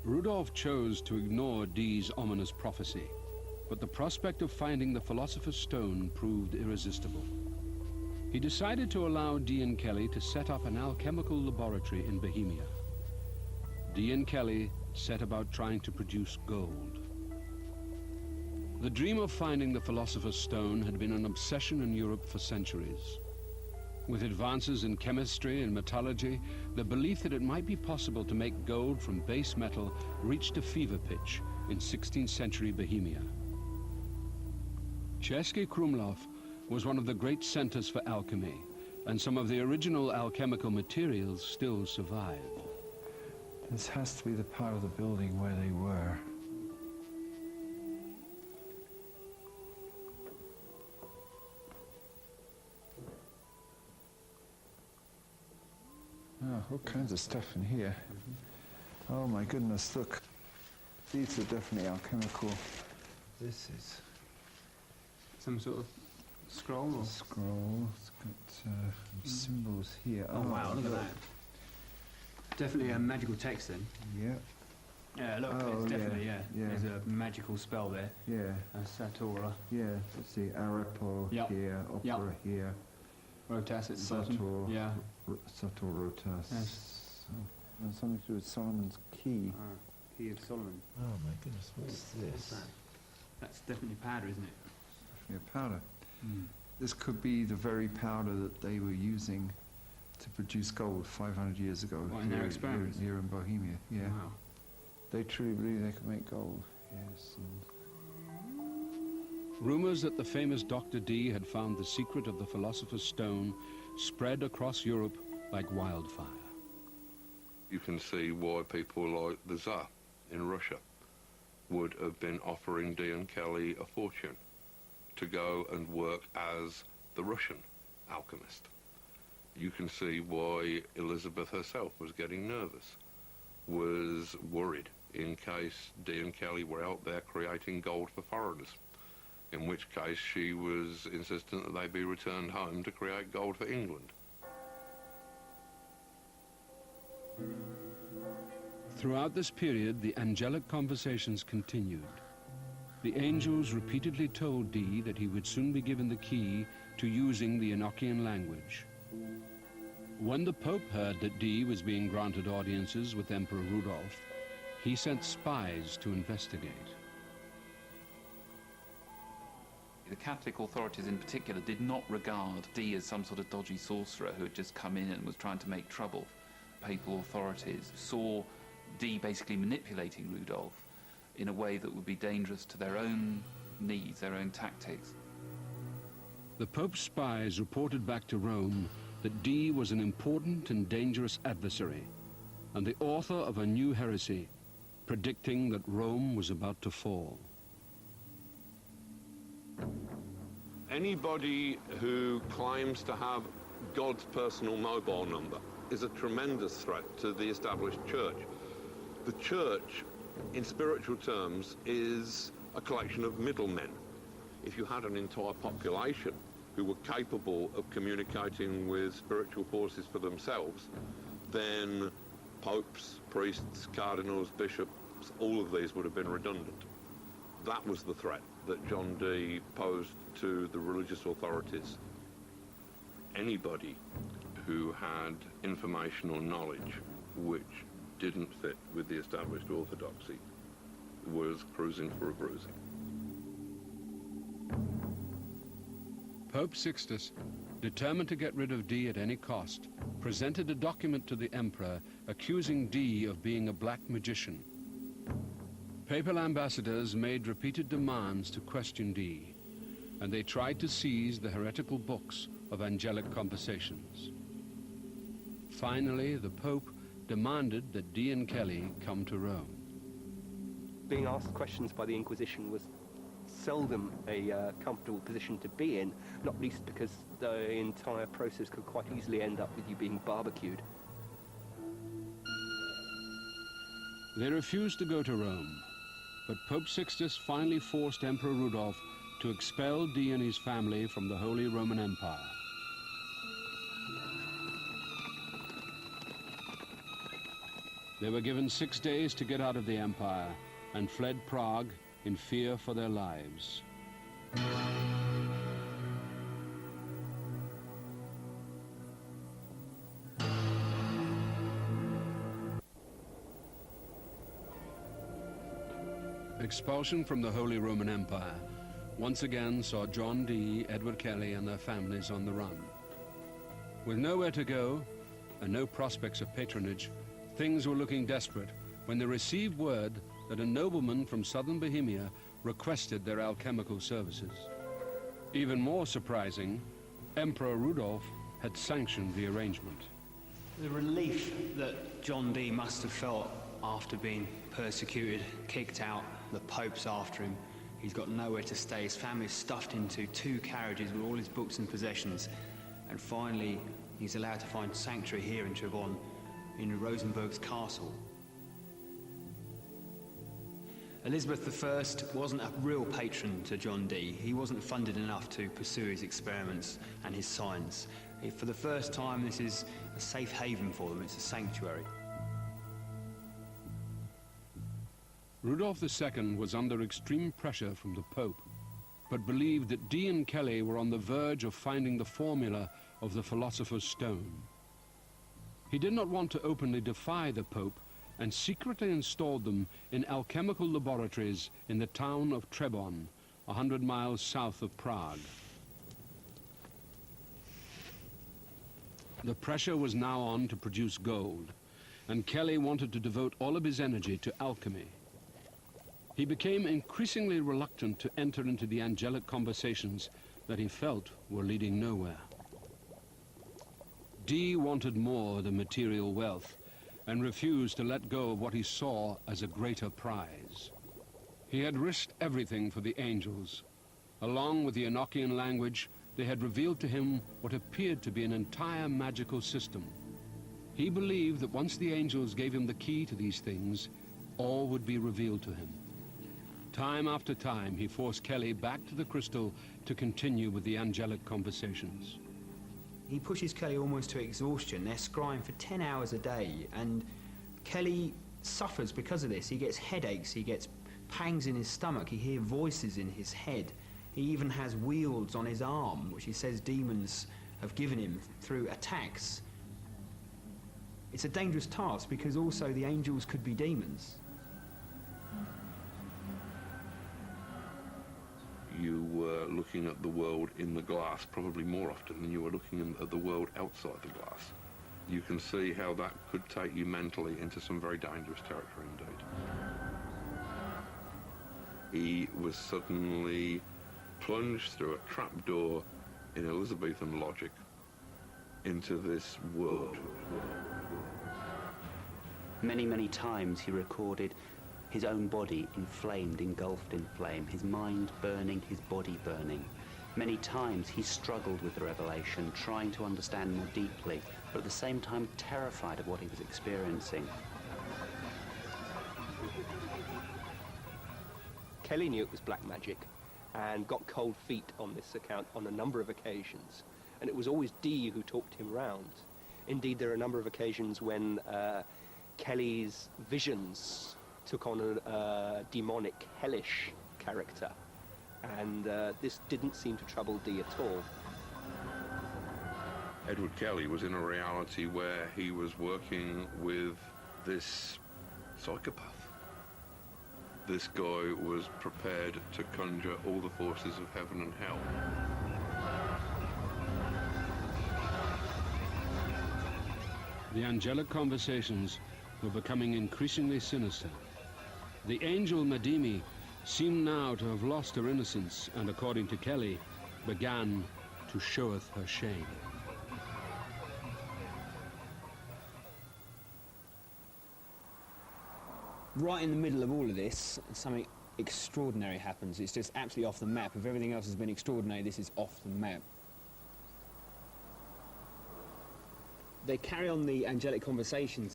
Rudolph chose to ignore Dee's ominous prophecy, but the prospect of finding the Philosopher's Stone proved irresistible. He decided to allow Dee and Kelly to set up an alchemical laboratory in Bohemia. Dee and Kelly set about trying to produce gold. The dream of finding the Philosopher's Stone had been an obsession in Europe for centuries. With advances in chemistry and metallurgy, the belief that it might be possible to make gold from base metal reached a fever pitch in 16th century Bohemia. Český Krumlov was one of the great centers for alchemy, and some of the original alchemical materials still survive. This has to be the part of the building where they were. Oh, all kinds of stuff in here. Oh my goodness, look. These are definitely alchemical. This is some sort of scroll? Or? Scroll. It's got symbols here. Oh wow, look at that. Definitely a magical text then. Yeah. Yeah, look, it's definitely, yeah. There's a magical spell there. Yeah. Satora. Yeah, let's see, Arapo here, Opera here. Rotas at the bottom. Yeah. Sator Rotas. Yes. And something to do with Solomon's key. Key of Solomon. Oh my goodness, what's this? What's that? That's definitely powder, isn't it? Definitely a powder. This could be the very powder that they were using to produce gold 500 years ago. What, in their experiments? Here in Bohemia, yeah. Wow. They truly believed they could make gold, yes. Rumors that the famous Dr. Dee had found the secret of the Philosopher's Stone spread across Europe like wildfire. You can see why people like the Tsar in Russia would have been offering Dee and Kelly a fortune to go and work as the Russian alchemist. You can see why Elizabeth herself was getting nervous, was worried in case Dee and Kelly were out there creating gold for foreigners, in which case she was insistent that they be returned home to create gold for England. Throughout this period, the angelic conversations continued. The angels repeatedly told Dee that he would soon be given the key to using the Enochian language. When the Pope heard that Dee was being granted audiences with Emperor Rudolph, he sent spies to investigate. The Catholic authorities in particular did not regard Dee as some sort of dodgy sorcerer who had just come in and was trying to make trouble. Papal authorities saw Dee basically manipulating Rudolph in a way that would be dangerous to their own needs, their own tactics. The Pope's spies reported back to Rome that Dee was an important and dangerous adversary and the author of a new heresy, predicting that Rome was about to fall. Anybody who claims to have God's personal mobile number is a tremendous threat to the established church. The church, in spiritual terms, is a collection of middlemen. If you had an entire population who were capable of communicating with spiritual forces for themselves, then popes, priests, cardinals, bishops, all of these would have been redundant. That was the threat that John Dee posed to the religious authorities. Anybody who had information or knowledge which didn't fit with the established orthodoxy was cruising for a bruising. Pope Sixtus, determined to get rid of Dee at any cost, presented a document to the emperor accusing Dee of being a black magician. Papal ambassadors made repeated demands to question Dee, and they tried to seize the heretical books of angelic conversations. Finally, the Pope demanded that Dee and Kelly come to Rome. Being asked questions by the Inquisition was seldom a comfortable position to be in, not least because the entire process could quite easily end up with you being barbecued. They refused to go to Rome, but Pope Sixtus finally forced Emperor Rudolph to expel Dee and his family from the Holy Roman Empire. They were given 6 days to get out of the empire and fled Prague in fear for their lives. Expulsion from the Holy Roman Empire once again saw John Dee, Edward Kelly and their families on the run. With nowhere to go and no prospects of patronage, things were looking desperate when they received word that a nobleman from southern Bohemia requested their alchemical services. Even more surprising, Emperor Rudolf had sanctioned the arrangement. The relief that John Dee must have felt after being persecuted, kicked out, the Pope's after him, he's got nowhere to stay, his family's stuffed into 2 carriages with all his books and possessions, and finally he's allowed to find sanctuary here in Trebon, in Rosenberg's castle. Elizabeth I wasn't a real patron to John Dee. He wasn't funded enough to pursue his experiments and his science. For the first time, this is a safe haven for them, it's a sanctuary. Rudolf II was under extreme pressure from the Pope, but believed that Dee and Kelly were on the verge of finding the formula of the Philosopher's Stone. He did not want to openly defy the Pope and secretly installed them in alchemical laboratories in the town of Trebon, 100 miles south of Prague. The pressure was now on to produce gold, and Kelly wanted to devote all of his energy to alchemy. He became increasingly reluctant to enter into the angelic conversations that he felt were leading nowhere. Dee wanted more than material wealth and refused to let go of what he saw as a greater prize. He had risked everything for the angels. Along with the Enochian language, they had revealed to him what appeared to be an entire magical system. He believed that once the angels gave him the key to these things, all would be revealed to him. Time after time, he forced Kelly back to the crystal to continue with the angelic conversations. He pushes Kelly almost to exhaustion. They're scrying for 10 hours a day, and Kelly suffers because of this. He gets headaches, he gets pangs in his stomach, he hears voices in his head. He even has wheals on his arm, which he says demons have given him through attacks. It's a dangerous task because also the angels could be demons. You were looking at the world in the glass probably more often than you were looking at the world outside the glass. You can see how that could take you mentally into some very dangerous territory indeed. He was suddenly plunged through a trapdoor in Elizabethan logic into this world. Many, many times he recorded his own body inflamed, engulfed in flame, his mind burning, his body burning. Many times he struggled with the revelation, trying to understand more deeply, but at the same time terrified of what he was experiencing. Kelly knew it was black magic and got cold feet on this account on a number of occasions, and it was always Dee who talked him round. Indeed, there are a number of occasions when Kelly's visions took on a demonic, hellish character, and this didn't seem to trouble Dee at all. Edward Kelly was in a reality where he was working with this psychopath. This guy was prepared to conjure all the forces of heaven and hell. The angelic conversations were becoming increasingly sinister. The angel Madimi seemed now to have lost her innocence and, according to Kelly, began to showeth her shame. Right in the middle of all of this, something extraordinary happens. It's just absolutely off the map. If everything else has been extraordinary, this is off the map. They carry on the angelic conversations